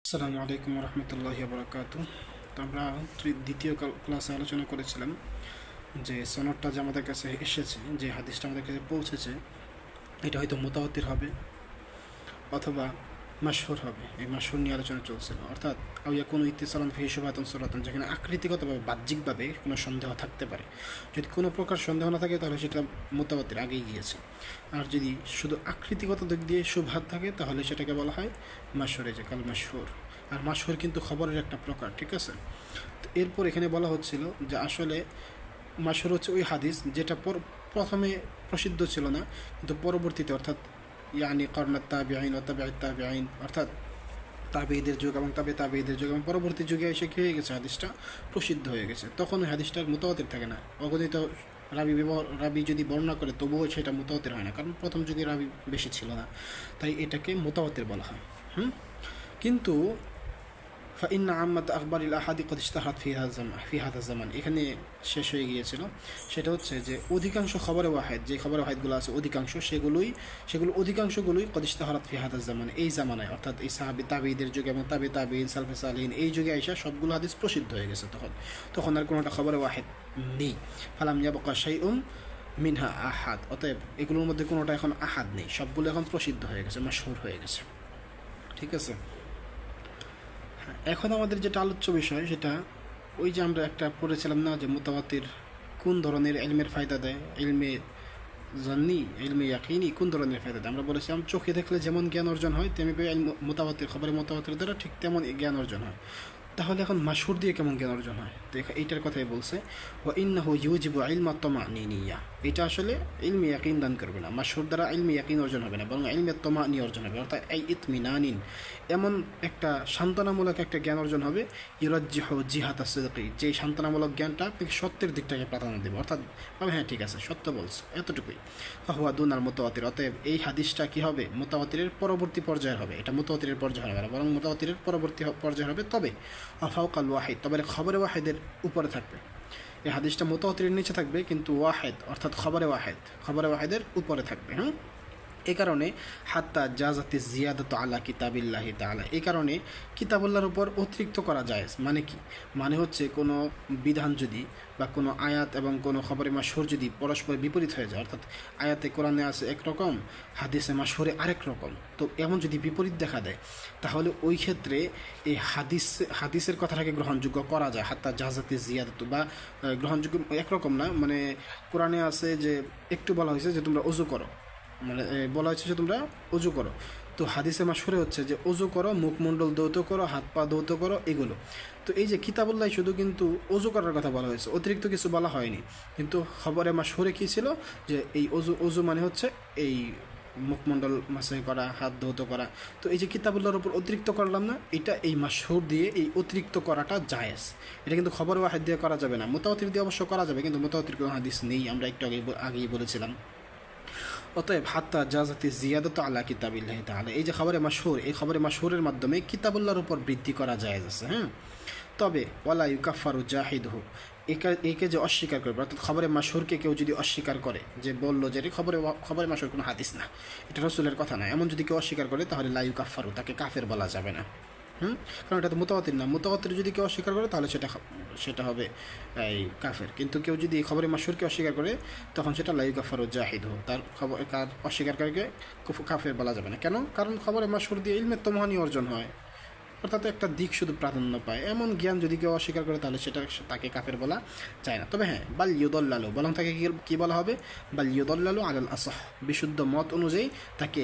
আসসালামু আলাইকুম রহমতুল্লাহি বরকাত। তো আমরা দ্বিতীয় ক্লাসে আলোচনা করেছিলাম যে সনদটা যে আমাদের কাছে এসেছে, যে হাদিসটা আমাদের কাছে পৌঁছেছে, এটা হয়তো মুতাওয়াতির হবে অথবা মাশহুর হবে। এই মাশহুর নিয়ে আলোচনা চলছিল, অর্থাৎ আউয়া কোনো ইত্তিসালান ফি শুবাতুন সুরাতুন, যেখানে আকৃতিগতভাবে বাহ্যিকভাবে কোনো সন্দেহ থাকতে পারে। যদি কোনো প্রকার সন্দেহ না থাকে তাহলে সেটা মুতাওয়াতির আগেই গিয়েছে। আর যদি শুধু আকৃতিগত দিক দিয়ে শুবহাত থাকে তাহলে সেটাকে বলা হয় মাশহুরে, যে কাল মাশহুর। আর মাশহুর কিন্তু খবরের একটা প্রকার, ঠিক আছে। তো এরপর এখানে বলা হচ্ছিল যে আসলে মাশহুর হচ্ছে ওই হাদিস যেটা প্রথমে প্রসিদ্ধ ছিল না, কিন্তু পরবর্তীতে, অর্থাৎ ইয়ানি কর্নাত তাবিঈন ও তাবিঈত তাবিঈন, অর্থাৎ তাবেঈদের যুগ এবং তাবেঈদের যুগ এবং পরবর্তী যুগে এসে কী হয়ে গেছে, হাদিসটা প্রসিদ্ধ হয়ে গেছে। তখন ওই হাদিসটার মুতাওয়াতির থাকে না। অগণিত রাবি যদি বর্ণনা করে তবুও সেটা মুতাওয়াতির হয় না, কারণ প্রথম যুগে রাবি বেশি ছিল না, তাই এটাকে মুতাওয়াতির বলা হয়। কিন্তু ফাইন্না আম্মাত আকবরিল আহাদি কদ ইশতাহারাত ফি হাদা জামান, এখানে শেষ হয়ে গিয়েছিল। সেটা হচ্ছে যে অধিকাংশ খবরে ওয়াহেদ, যে খবরে ওয়াহেদগুলো আছে অধিকাংশ, সেগুলো অধিকাংশগুলোই কদ ইশতাহারাত ফি হাদা জামান, এই জামানায়, অর্থাৎ এই সাহাবী তাবেঈদের যুগে এবং তাবেঈন সালফে সালিহিন এই যুগে আইসা সবগুলো হাদিস প্রসিদ্ধ হয়ে গেছে। তখন আর কোনোটা খবরে ওয়াহেদ নেই। ফালাম ইয়াবকা শাইউম মিনহা আহাদ, অতএব এগুলোর মধ্যে কোনোটা এখন আহাদ নেই, সবগুলো এখন প্রসিদ্ধ হয়ে গেছে, মাশহুর হয়ে গেছে, ঠিক আছে। এখন আমাদের যেটা আলোচ্য বিষয় সেটা ওই যে আমরা একটা পড়েছিলাম না, যে মুতাওয়াতির কোন ধরনের ইলমের ফায়দা দেয়, ইলমে জান্নি, ইলমে ইয়াকিনি কোন ধরনের ফায়দা দেয়। আমরা বলেছিলাম চোখে দেখলে যেমন জ্ঞান অর্জন হয় তেমনি মুতাওয়াতির খবরে মুতাওয়াতির দ্বারা ঠিক তেমন জ্ঞান অর্জন হয়। তাহলে এখন মাশহুর দিয়ে কেমন জ্ঞান অর্জন হয়, তো এইটার কথাই বলছে, ওয়া ইন্নাহু ইউজিবু ইলমা তামানিনিয়া, এটা আসলে ইলমি ইয়াকিন দান করবে না। মাশহুর দ্বারা ইলমি ইয়াকিন অর্জন হবে না, বরং ইলমে তামানি অর্জন হবে, অর্থাৎ এই ইতমিনানিন, এমন একটা সান্ত্বনামূলক একটা জ্ঞান অর্জন হবে। ইউরাজ্জিহু জিহাতা সিদকি, যে সান্ত্বনামূলক জ্ঞানটা আপনাকে সত্যের দিকটাকে প্রাধান্য দেবে, অর্থাৎ হ্যাঁ ঠিক আছে সত্য বলছো, এতটুকুই। ফাহুয়া দুনাল মুতাওয়াতির, অতএব এই হাদিসটা কি হবে, মুতাওয়াতিরের পরবর্তী পর্যায়ের হবে। এটা মুতাওয়াতিরের পর্যায়ে হবে না, বরং মুতাওয়াতিরের পরবর্তী পর্যায়ে হবে। তবে ফাওকাল ওয়াহিদ, তবে খবরে ওয়াহিদের উপরে থাকবে। এই হাদিসটা মুতাওয়াতিরের নিচে থাকবে, কিন্তু ওয়াহিদ অর্থাৎ খবরে ওয়াহিদের উপরে থাকবে। এই কারণে হাত্তা জাজাতি জিয়াদাতু আলা কিতাবিল্লাহি তাআলা, এই কারণে কিতাবুল্লাহর উপর অতিরিক্ত করা যায়। মানে কি, মানে হচ্ছে কোনো বিধান যদি বা কোনো আয়াত এবং কোনো খবরে মাশহুর যদি পরস্পর বিপরীত হয়ে যায়, অর্থাৎ আয়াতে কোরআনে আছে একরকম, হাদিসে মাশহুরে আরেক রকম, তো এমন যদি বিপরীত দেখা দেয় তাহলে ওই ক্ষেত্রে এই হাদিসের কথাটাকে গ্রহণযোগ্য করা যায়। হাত্তা জাজাতি জিয়াদাতু, বা গ্রহণযোগ্য একরকম না, মানে কোরআনে আছে যে একটু বলা হয়েছে যে তোমরা ওযু করো, মানে বলা হচ্ছে যে তোমরা অজু করো, তো হাদিসে মাশহুরে হচ্ছে যে অজু করো, মুখমণ্ডল ধৌত করো, হাত পা ধৌত করো, এগুলো। তো এই যে কিতাবুল্লাহ শুধু কিন্তু অজু করার কথা বলা হয়েছে, অতিরিক্ত কিছু বলা হয়নি। কিন্তু খবরে মাশহুরে কী ছিল, যে এই অজু মানে হচ্ছে এই মুখমণ্ডল মাসাই করা, হাত ধৌত করা। তো এই যে কিতাবুল্লাহর উপর অতিরিক্ত করলাম না, এটা এই মাশহুর দিয়ে এই অতিরিক্ত করাটা জায়েজ। এটা কিন্তু খবর ওয়াহিদ দিয়ে করা যাবে না। মুতাওয়াতির দিয়ে অবশ্য করা যাবে, কিন্তু মুতাওয়াতির কোনো হাদিস নেই, আমরা একটু আগেই বলেছিলাম। অতএব হাত্তা জাজাতি জিয়াদত আলা কিতাবিল্লাহি তাআলা, এই যে খবরে মাশহুর, এই খবরে মাশহুরের মাধ্যমে কিতাবুল্লাহর উপর বৃদ্ধি করা যায় আছে। তবে ওয়ালা ইউকাফারু জাহিদহু, একে যে অস্বীকার করবে, অর্থাৎ খবরে মাশহুরকে কেউ যদি অস্বীকার করে, যে বললো যে খবরে মাশহুর কোনো হাদিস না, এটা রাসূলের কথা না, এমন যদি কেউ অস্বীকার করে তাহলে লা ইউকাফারু, তাকে কাফের বলা যাবে না। কারণ এটা তো মুতাওয়াতির না। মুতাওয়াতির যদি কেউ অস্বীকার করে তাহলে সেটা হবে এই কাফের। কিন্তু কেউ যদি খবরে মাশহুরকে অস্বীকার করে তখন সেটা লা ইউকাফারু জাহিদহু, তার অস্বীকারকারীকে কাফের বলা যাবে না। কেন? কারণ খবরে মাশহুর দিয়ে ইলমে তমহানি অর্জন হয়, অর্থাৎ একটা দিক শুধু প্রাধান্য পায়। এমন জ্ঞান যদি কেউ অস্বীকার করে তাহলে তাকে কাফের বলা যায় না। তবে হ্যাঁ, বাল ইউদল্লালু, বরং তাকে কি বলা হবে, বাল ইউদল্লালু আলাল আসাহ, বিশুদ্ধ মত অনুযায়ী তাকে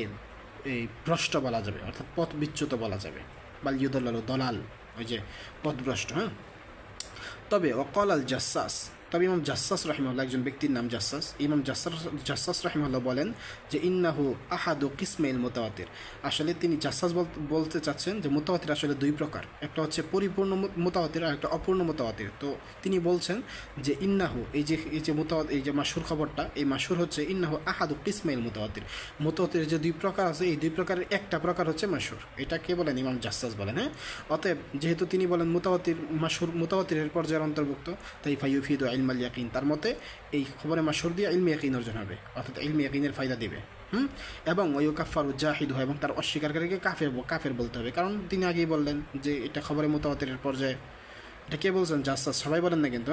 এই ভ্রষ্ট বলা যাবে, অর্থাৎ পথ বিচ্যুত বলা যাবে। বাল ইউদল্লালু, দলাল, ওই যে পথভ্রষ্ট। তবে অকল আল জাসাস, তবে ইমাম জাসাস রাহিমাহুল্লাহ, একজন ব্যক্তির নাম জাসাস, ইমাম জাসাস রাহিমাহুল্লাহ বলেন যে ইন্নাহু আহাদু কিসমাইল মুতাওয়াতির, আসলে তিনি জাসাস বলতে চাচ্ছেন যে মুতাওয়াতির আসলে দুই প্রকার, একটা হচ্ছে পরিপূর্ণ মুতাওয়াতির আর একটা অপূর্ণ মুতাওয়াতির। তো তিনি বলছেন যে ইন্নাহু, এই যে মুতাওয়াতির, এই যে মাশহুর খবরটা, এই মাশহুর হচ্ছে ইন্নাহু আহাদু কিসমাইল মুতাওয়াতির যে দুই প্রকার আছে, এই দুই প্রকারের একটা প্রকার হচ্ছে মাশহুর। এটা কে বলেন? ইমাম জাসাস বলেন। অতএব যেহেতু তিনি বলেন মুতাওয়াতিরের পর্যায়ের অন্তর্ভুক্ত, তাই ফাইয়ুফিদু ইলমাল ইয়াকিন, তার মতে এই খবরে মাশহুর দিয়ে ইলমে ইয়াকিন অর্জন হবে, অর্থাৎ ইলমে ইয়াকিনের ফায়দা দিবে। এবং ওই কাফার জাহিদ হয়, এবং তার অস্বীকারীকে কাফের বলতে হবে, কারণ তিনি আগেই বললেন যে এটা খবরে মুতাওয়াতিরের পর্যায়ে। এটা কে বলছেন? জাসাস, সবাই বলেন না কিন্তু।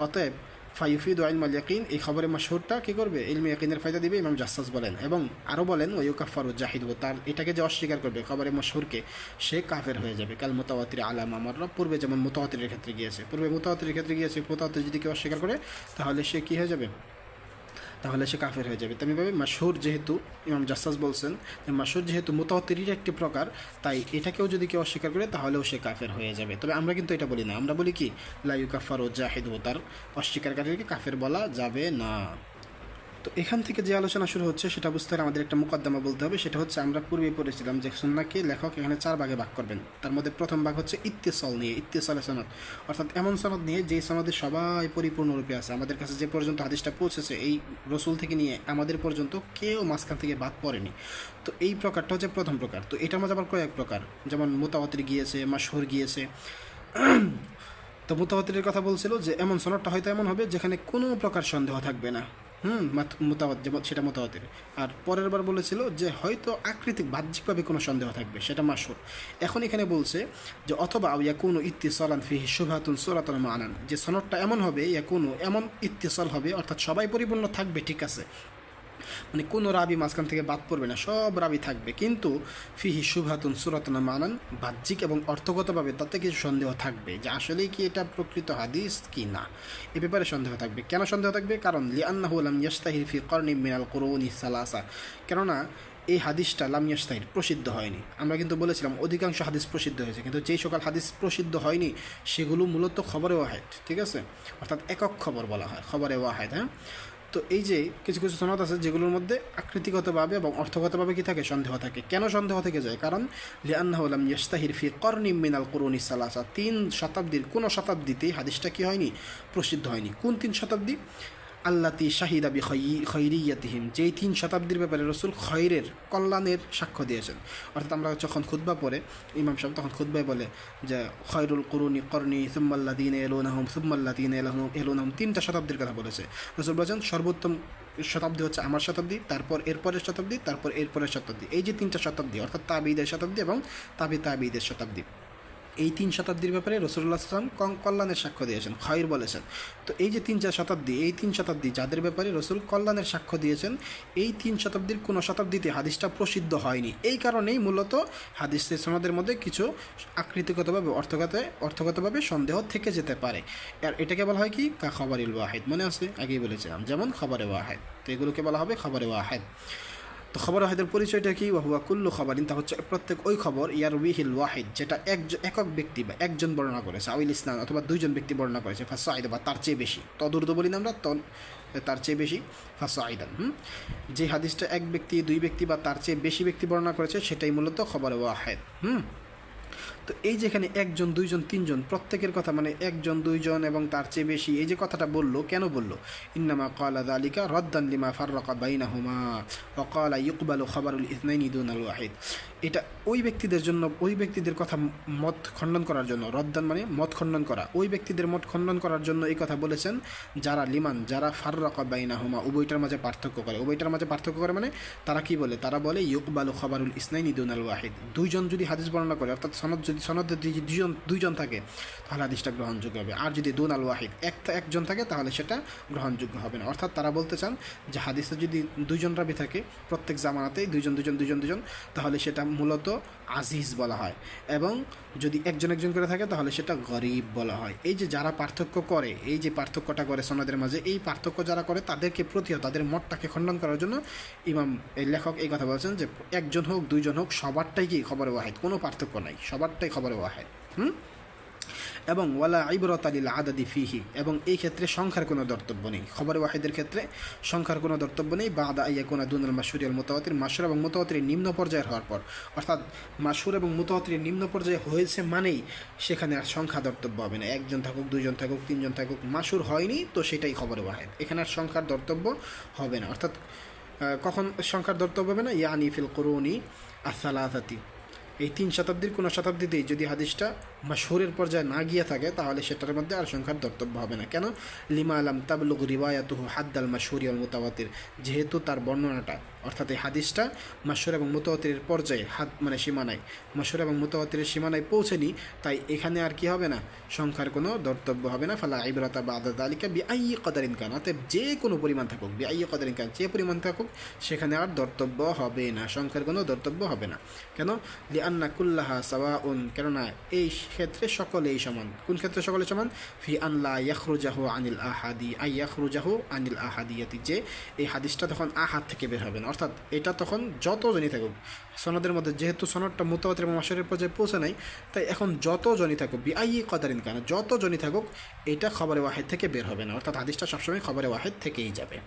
অতএব ফাইফিদ ইলমাল ইয়াকিন, এই খবরের মাশহুরটা কী করবে? ইলমে ইয়াকিনের ফায়দা দিবে, ইমাম জাসাস বলেন। এবং আরও বলেন ওয়ুকাফারু জাহিদ, তার এটাকে যে অস্বীকার করবে খবরের মাশহুরকে, সে কাফের হয়ে যাবে। কাল মুতাওয়াতির আলাম আমাররা, পূর্বে যেমন মুতাওয়াতিরের ক্ষেত্রে গিয়েছে, মুতাওয়াতির যদি কেউ অস্বীকার করে তাহলে সে কী হয়ে যাবে? তাহলে সে কাফের হয়ে যাবে। তেমনিভাবে মাশহুর, যেহেতু ইমাম জাসাস বলছেন যে মাশহুর যেহেতু মুতাওয়াতিরের একটি প্রকার, তাই এটাকেও যদি কেউ অস্বীকার করে তাহলেও সে কাফের হয়ে যাবে। তবে আমরা কিন্তু এটা বলি না, আমরা বলি কি লা ইউকাফারু জাহিদ, তার অস্বীকারীকে কাফের বলা যাবে না। তো এখান থেকে যে আলোচনা শুরু হচ্ছে সেটা বুঝতে হলে আমাদের একটা মুকদ্দমা বলতে হবে। সেটা হচ্ছে আমরা পূর্বেই পড়েছিলাম যে সুন্নাহকে লেখক এখানে 4 ভাগে ভাগ করবেন। তার মধ্যে প্রথম ভাগ হচ্ছে ইত্তিসাল নিয়ে, ইত্তিসালে সনদ, অর্থাৎ এমন সনদ নিয়ে যে সনদে সবাই পরিপূর্ণরূপে আছে, আমাদের কাছে যে পর্যন্ত হাদিসটা পৌঁছেছে এই রসুল থেকে নিয়ে আমাদের পর্যন্ত কেউ মাঝখান থেকে বাদ পড়েনি। তো এই প্রকারটা হচ্ছে প্রথম প্রকার। তো এটার মধ্যে আবার কয়েক প্রকার, যেমন মুতাওয়াতির গিয়েছে, মাশহুর গিয়েছে। তো মুতাওয়াতিরের কথা বলছিল যে এমন সনদটা হয়তো এমন হবে যেখানে কোনো প্রকার সন্দেহ থাকবে না, যেমন সেটা মুতাওয়াতির। আর পরের বার বলেছিল যে হয়তো আকৃতিক বাহ্যিকভাবে কোনো সন্দেহ থাকবে, সেটা মাশহুর। এখন এখানে বলছে যে অথবা ইয়াকুনু ইত্তিসালান ফিহি শুবহাতুন সূরাতুন মানান, যে সনদটা এমন হবে, ইয়াকুনু এমন ইত্তিসাল হবে, অর্থাৎ সবাই পরিপূর্ণ থাকবে, ঠিক আছে, মানে কোনো রাবি মাঝখান থেকে বাদ পড়বে না, সব রাবি থাকবে, কিন্তু ফিহি শুবহাতুন সূরাতুন মানান, বাহ্যিক এবং অর্থগতভাবে তাতে কিছু সন্দেহ থাকবে যে আসলেই কি এটা প্রকৃত হাদিস কি না, এ ব্যাপারে সন্দেহ থাকবে। কেন সন্দেহ থাকবে? কারণ লিআন্নাহু লাম ইয়াস্তাহির ফি করনি মিনাল কুরুনি সালাসা, কেননা এই হাদিসটা লাম ইয়াস্তাহির, প্রসিদ্ধ হয়নি। আমরা কিন্তু বলেছিলাম অধিকাংশ হাদিস প্রসিদ্ধ হয়েছে, কিন্তু যেই সকল হাদিস প্রসিদ্ধ হয়নি সেগুলো মূলত খবরে ওয়াহেদ, ঠিক আছে, অর্থাৎ একক খবর বলা হয়, খবরে ওয়াহেদ। হ্যাঁ, তো এই যে কিছু কিছু সনদ আছে যেগুলোর মধ্যে আকৃতিগতভাবে এবং অর্থগতভাবে কি থাকে? সন্দেহ থাকে। কেন সন্দেহ থেকে যায়? কারণ লিআন্নাহু লাম ইয়াস্তাহির ফি করনিম মিনাল কুরুনি সালাসা, 3 শতাব্দীর কোনো শতাব্দীতেই হাদিসটা কি হয়নি? প্রসিদ্ধ হয়নি। কোন 3 শতাব্দী? আল্লাতি শাহিদা বি খৈরিয়াতিহিম, যেই 3 শতাব্দীর ব্যাপারে রসুল খৈরের, কল্যাণের সাক্ষ্য দিয়েছেন। অর্থাৎ আমরা যখন খুতবা পড়ে ইমাম সাহেব তখন খুতবায় বলে যে খয়রুল কুরুনি করনি সুম্মাল্লাযীনা ইয়ালুনাহুম সুম্মাল্লাযীনা ইয়ালুনাহুম, 3টা শতাব্দীর কথা বলেছে। রসুল বলেছেন সর্বোত্তম শতাব্দী হচ্ছে আমার শতাব্দী, তারপর এরপরের শতাব্দী, তারপর এরপরের শতাব্দী। এই যে 3টা শতাব্দী, অর্থাৎ তাবিঈদের শতাব্দী এবং তাবিঈদের শতাব্দী, এই 3 শতাব্দীর ব্যাপারে রাসূলুল্লাহ সাল্লাল্লাহু আলাইহি ওয়াসাল্লাম কল্যাণের সাক্ষ্য দিয়েছেন, খয়র বলেছেন। তো এই যে 3-4 শতাব্দী, এই 3 শতাব্দী যাদের ব্যাপারে রসুল কল্যাণের সাক্ষ্য দিয়েছেন, এই 3 শতাব্দীর কোনো শতাব্দীতে হাদিসটা প্রসিদ্ধ হয়নি। এই কারণেই মূলত হাদিসের সনদের মধ্যে কিছু আকৃতিগতভাবে অর্থগতভাবে সন্দেহ থেকে যেতে পারে। আর এটাকে বলা হয় কি? কা খবরিল ওয়াহিদ, মনে আছে? আগেই বলেছিলাম, যেমন খবরে ওয়াহিদ। তো এগুলোকে বলা হবে খবরে ওয়াহিদ। তো খবর ওয়াহিদের পরিচয়টা কি? ওয়াহুয়া কুল্লু খবরিন, তা হচ্ছে প্রত্যেক ওই খবর ইয়ারউইহিল ওয়াহিদ, যেটা একক ব্যক্তি বা একজন বর্ণনা করেছে, আউল ইসলাম অথবা 2জন ব্যক্তি বর্ণনা করেছে, ফাসাইদ বা তার চেয়ে বেশি, তদুর্দ বলি না আমরা, তার চেয়ে বেশি, ফাসাইদান। যে হাদিসটা এক ব্যক্তি, 2 ব্যক্তি বা তার চেয়ে বেশি ব্যক্তি বর্ণনা করেছে সেটাই মূলত খবর ওয়াহিদ। তো এই যেখানে 1 জন 2 জন 3 জন প্রত্যেকের কথা, মানে 1 জন 2 জন এবং তার চেয়ে বেশি, এই যে কথাটা বললো, কেন বললো? ইন্নামা ক্বালা যালিকা রাদ্দান লিমা ফাররাকা বাইনাহুমা ওয়া ক্বালা ইউকবালু খাবারুল ইসনাইনি দুনাল ওয়াহিদ। এটা ওই ব্যক্তিদের জন্য, ওই ব্যক্তিদের কথা মত খণ্ডন করার জন্য, রদ্দান মানে মত খণ্ডন করা, ওই ব্যক্তিদের মত খণ্ডন করার জন্য এই কথা বলেছেন যারা ফাররাকা বাইনাহুমা, উভয়টার মাঝে পার্থক্য করে। উভয়টার মাঝে পার্থক্য করে মানে তারা কি বলে? তারা বলে ইউকবালু খাবারুল ইসনাইনি দুনাল ওয়াহিদ, 2 জন যদি হাদিস বর্ণনা করে, অর্থাৎ সনদে 2 জন থাকে তাহলে হাদিসটা গ্রহণযোগ্য হবে। আর যদি দুনাল ওয়াহিদ, একজন থাকে তাহলে সেটা গ্রহণযোগ্য হবে না। অর্থাৎ তারা বলতে চান যে হাদিসে যদি 2 জন রাবি থাকে প্রত্যেক জামানাতেই 2 জন, তাহলে সেটা মূলত আজিজ বলা হয়, এবং যদি একজন করে থাকে তাহলে সেটা গরিব বলা হয়। এই যে যারা পার্থক্য করে, এই যে পার্থক্যটা করে সনদের মাঝে, এই পার্থক্য যারা করে তাদেরকে প্রতিহত, তাদের মতটাকে খণ্ডন করার জন্য এই লেখক এই কথা বলছেন যে 1 জন হোক 2 জন হোক সবারটাই কি খবরে ওয়াহিদ, কোনো পার্থক্য নাই, সবারটাই খবরে ওয়াহিদ। এবং ওয়ালা ইবরাতা লিল আদাদি ফিহি, এবং এই ক্ষেত্রে সংখ্যার কোনো দর্তব্য নেই। খবরে ওয়াহিদের ক্ষেত্রে সংখ্যার কোনো দর্তব্য নেই। বাদা আইয়াকুনা দুনাল মাশহুরি আল মুতাওয়াতির, মাশহুর এবং মুতাওয়াতিরের নিম্ন পর্যায়ের হওয়ার পর, অর্থাৎ মাশহুর এবং মুতাওয়াতিরের নিম্ন পর্যায়ে হয়েছে মানেই সেখানে আর সংখ্যা দর্তব্য হবে না। 1 জন থাকুক, 2 জন থাকুক, 3 জন থাকুক, মাশহুর হয়নি তো সেটাই খবরে ওয়াহিদ, এখানে আর সংখ্যার দর্তব্য হবে না। অর্থাৎ কখন সংখ্যার দর্তব্য হবে না? ইয়ানি ফিল কুরুনি আস-সালাসাতি, এই 3 শতাব্দীর কোনো শতাব্দীতেই যদি হাদিসটা মাশহুরের পর্যায়ে না গিয়ে থাকে তাহলে সেটার মধ্যে আর সংখ্যার দর্তব্য হবে না। কেন? লিমা আলাম তাবলুগ রিওয়ায়াতুহু হাদ্দাল মাশহুরি ওয়াল মুতাওয়াতির, যেহেতু তার বর্ণনাটা অর্থাৎ এই হাদিসটা মাশহুর এবং মুতাওয়াতিরের পর্যায়ে মানে সীমানায় মাশহুর এবং মুতাওয়াতিরের সীমানায় পৌঁছেনি, তাই এখানে আর কি হবে না, সংখ্যার কোনো দর্তব্য হবে না। ফালা ইবরাতা বাদা যালিকা বিআইয়ি কদারিন কান, অতএব যে কোনো পরিমাণ থাকুক, বিআইয়ি কদারিন কান, যে পরিমাণ থাকুক সেখানে আর দর্তব্য হবে না, সংখ্যার কোনো দর্তব্য হবে না। কেন? লিআন্না কুল্লাহা সাওয়াউন, কেননা এই ক্ষেত্রে সকলেই সমান। কোন ক্ষেত্রে সকলে সমান? ফি আন লা ইয়াখরুজাহু আনিল আহাদি আই ইয়াখরুজাহু আনিল আহাদিয়াতি, যে এই হাদিসটা তখন আহাদ থেকে বের হবে না, অর্থাৎ এটা তখন যতজনই থাকুক সনদের মধ্যে, যেহেতু সনদটা মুতাওয়াতির এবং মাশহুরের পর্যায়ে পৌঁছে নাই, তাই এখন যতজনই থাকুক বিআইয়ি কদারিন কান, যতজনই থাকুক এটা খবরে ওয়াহিদ থেকে বের হবে না, অর্থাৎ হাদিসটা সবসময় খবরে ওয়াহিদ থেকেই যাবে।